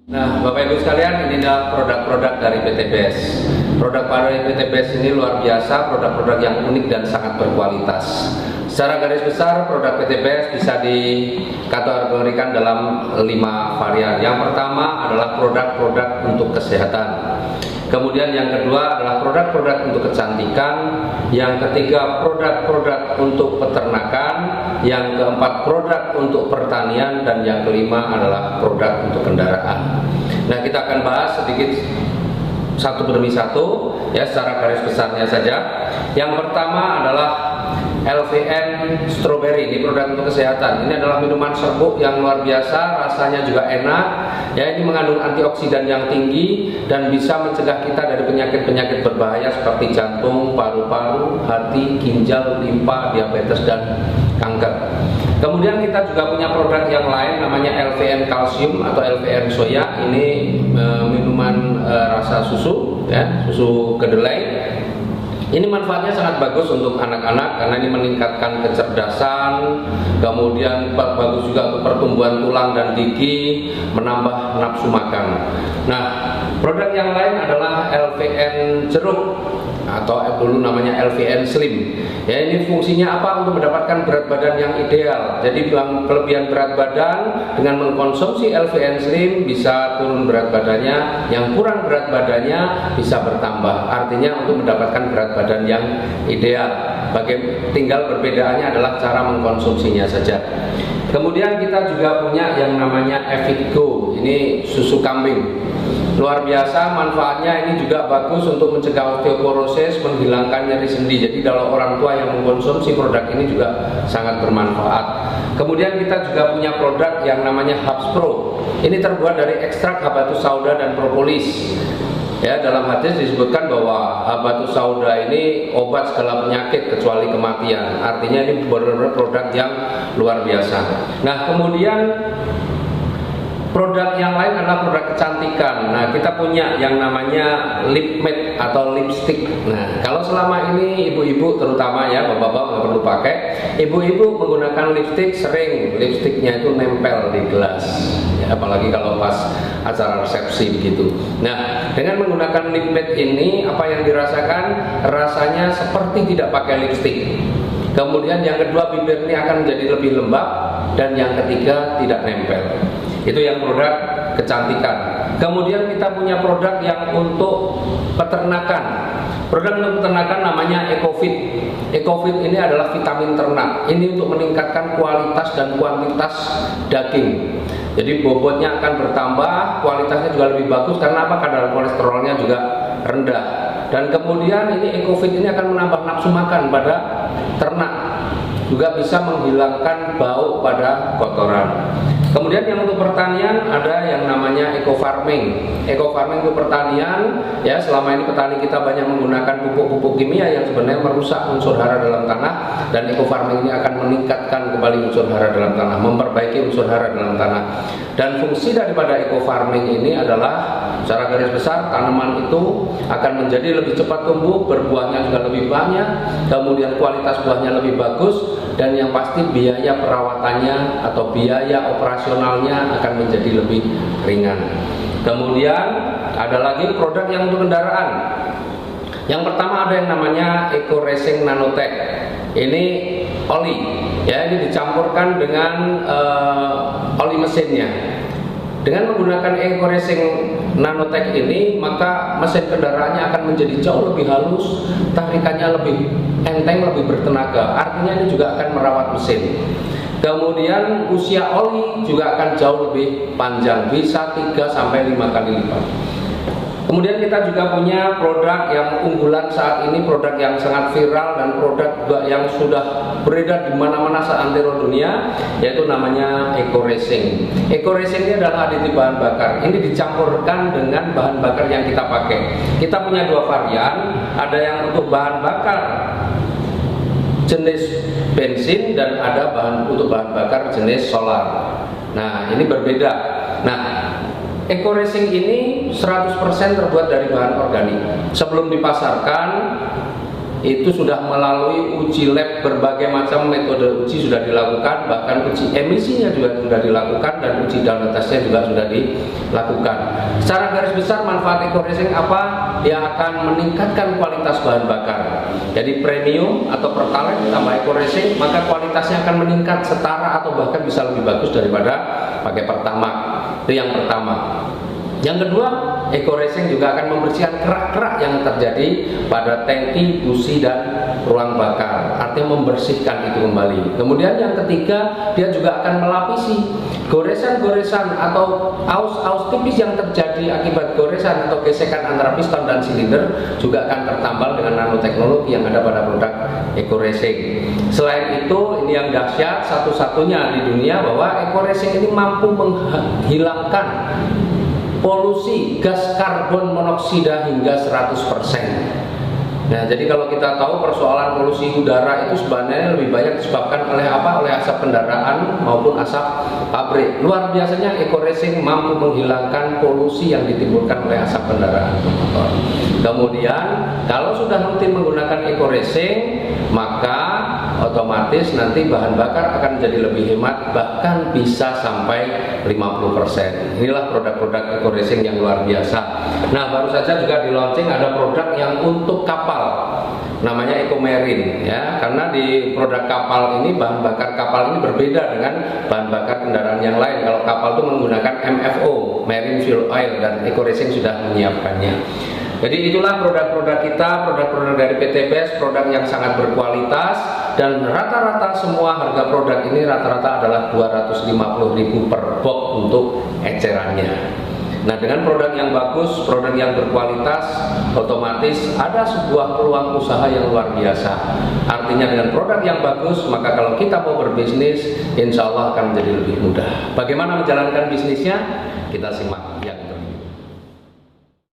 Nah, Bapak Ibu sekalian, ini adalah produk-produk dari PT BES. Produk dari PT BES ini luar biasa, produk-produk yang unik dan sangat berkualitas. Secara garis besar, produk PT BES bisa dikategorikan dalam 5 varian. Yang pertama adalah produk-produk untuk kesehatan. Kemudian yang kedua adalah produk-produk untuk kecantikan. Yang ketiga, produk-produk untuk peternakan. Yang keempat, produk untuk pertanian. Dan yang kelima adalah produk untuk kendaraan. Nah, kita akan bahas sedikit satu demi satu ya, secara garis besarnya saja. Yang pertama adalah LVN Strawberry, ini produk untuk kesehatan. Ini adalah minuman serbuk yang luar biasa, rasanya juga enak. Ya, ini mengandung antioksidan yang tinggi dan bisa mencegah kita dari penyakit-penyakit berbahaya seperti jantung, paru-paru, hati, ginjal, limpa, diabetes dan kanker. Kemudian kita juga punya produk yang lain namanya LVN Calcium atau LVN Soya. Ini minuman rasa susu ya, susu kedelai. Ini manfaatnya sangat bagus untuk anak-anak karena ini meningkatkan kecerdasan, kemudian bagus juga untuk pertumbuhan tulang dan gigi, menambah nafsu makan. Nah, produk yang lain adalah LVN jeruk atau dulu namanya LVN Slim. Ya, ini fungsinya apa? Untuk mendapatkan berat badan yang ideal. Jadi kelebihan berat badan dengan mengkonsumsi LVN Slim bisa turun berat badannya, yang kurang berat badannya bisa bertambah. Artinya untuk mendapatkan berat badan yang ideal. Tinggal perbedaannya adalah cara mengkonsumsinya saja. Kemudian kita juga punya yang namanya Evigo. Ini susu kambing. Luar biasa manfaatnya, ini juga bagus untuk mencegah osteoporosis, menghilangkan nyeri sendi. Jadi kalau orang tua yang mengkonsumsi produk ini juga sangat bermanfaat. Kemudian kita juga punya produk yang namanya Hubs Pro. Ini terbuat dari ekstrak habatus sauda dan propolis. Ya, dalam hadis disebutkan bahwa habatus sauda ini obat segala penyakit kecuali kematian. Artinya ini benar-benar produk yang luar biasa. Nah, kemudian produk yang lain adalah produk kecantikan. Nah, kita punya yang namanya lip matte atau lipstick. Nah, kalau selama ini ibu-ibu terutama ya, bapak-bapak nggak perlu pakai. Ibu-ibu menggunakan lipstick, sering lipsticknya itu nempel di gelas. Ya, apalagi kalau pas acara resepsi begitu. Nah, dengan menggunakan lip matte ini, apa yang dirasakan? Rasanya seperti tidak pakai lipstick. Kemudian yang kedua, bibir ini akan menjadi lebih lembab. Dan yang ketiga, tidak nempel. Itu yang produk kecantikan. Kemudian kita punya produk yang untuk peternakan. Produk untuk peternakan namanya EcoFit. EcoFit ini adalah vitamin ternak. Ini untuk meningkatkan kualitas dan kuantitas daging. Jadi bobotnya akan bertambah, kualitasnya juga lebih bagus karena apa? Kadar kolesterolnya juga rendah. Dan kemudian ini EcoFit ini akan menambah nafsu makan pada ternak. Juga bisa menghilangkan bau pada kotoran. Kemudian yang untuk pertanian ada yang namanya eco farming. Eco farming untuk pertanian, ya selama ini petani kita banyak menggunakan pupuk-pupuk kimia yang sebenarnya merusak unsur hara dalam tanah, dan eco farming ini akan meningkatkan kembali unsur hara dalam tanah, memperbaiki unsur hara dalam tanah. Dan fungsi daripada eco farming ini adalah secara garis besar tanaman itu akan menjadi lebih cepat tumbuh, berbuahnya juga lebih banyak, kemudian kualitas buahnya lebih bagus, dan yang pasti biaya perawatannya atau biaya operasionalnya akan menjadi lebih ringan. Kemudian ada lagi produk yang untuk kendaraan. Yang pertama ada yang namanya Eco Racing Nanotech. Ini oli, ya, ini dicampurkan dengan oli mesinnya. Dengan menggunakan Eco Racing Nanotech ini, maka mesin kendaraannya akan menjadi jauh lebih halus, tarikannya lebih enteng, lebih bertenaga. Artinya ini juga akan merawat mesin. Kemudian usia oli juga akan jauh lebih panjang, bisa 3-5 kali lipat. Kemudian kita juga punya produk yang unggulan saat ini, produk yang sangat viral dan produk yang sudah beredar di mana-mana seantero dunia, yaitu namanya Eco Racing. Eco Racing ini adalah aditif bahan bakar. Ini dicampurkan dengan bahan bakar yang kita pakai. Kita punya 2 varian, ada yang untuk bahan bakar jenis bensin dan ada untuk bahan bakar jenis solar. Nah, ini berbeda. Nah, Eco Racing ini 100% terbuat dari bahan organik. Sebelum dipasarkan, itu sudah melalui uji lab, berbagai macam metode uji sudah dilakukan, bahkan uji emisinya juga sudah dilakukan, dan uji down tesnya juga sudah dilakukan. Secara garis besar manfaat eco racing apa? Dia akan meningkatkan kualitas bahan bakar. Jadi premium atau pertalite tambah eco racing, maka kualitasnya akan meningkat setara atau bahkan bisa lebih bagus daripada pakai pertamax. Itu yang pertama. Yang kedua, eco racing juga akan membersihkan kerak-kerak yang terjadi pada tangki, busi, dan ruang bakar. Artinya membersihkan itu kembali. Kemudian yang ketiga, dia juga akan melapisi goresan-goresan atau aus-aus tipis yang terjadi akibat goresan atau gesekan antara piston dan silinder, juga akan tertambal dengan nanoteknologi yang ada pada produk eco racing. Selain itu, ini yang dahsyat, satu-satunya di dunia bahwa eco racing ini mampu menghilangkan polusi gas karbon monoksida hingga 100%. Nah, jadi kalau kita tahu persoalan polusi udara itu sebenarnya lebih banyak disebabkan oleh apa? Oleh asap kendaraan maupun asap pabrik. Luar biasanya eco racing mampu menghilangkan polusi yang ditimbulkan oleh asap kendaraan bermotor. Kemudian kalau sudah rutin menggunakan eco racing, maka otomatis nanti bahan bakar akan menjadi lebih hemat, bahkan bisa sampai 50%. Inilah produk-produk eco racing yang luar biasa. Nah, baru saja juga di launching ada produk yang untuk kapal, namanya Eco Marine, ya. Karena di produk kapal ini, bahan bakar kapal ini berbeda dengan bahan bakar kendaraan yang lain. Kalau kapal itu menggunakan MFO, Marine Fuel Oil, dan Eco Racing sudah menyiapkannya. Jadi itulah produk-produk kita, produk-produk dari PT BEST, produk yang sangat berkualitas, dan rata-rata semua harga produk ini rata-rata adalah 250.000 per box untuk ecerannya. Nah, dengan produk yang bagus, produk yang berkualitas, otomatis ada sebuah peluang usaha yang luar biasa. Artinya dengan produk yang bagus, maka kalau kita mau berbisnis, insya Allah akan menjadi lebih mudah. Bagaimana menjalankan bisnisnya? Kita simak yang berikut.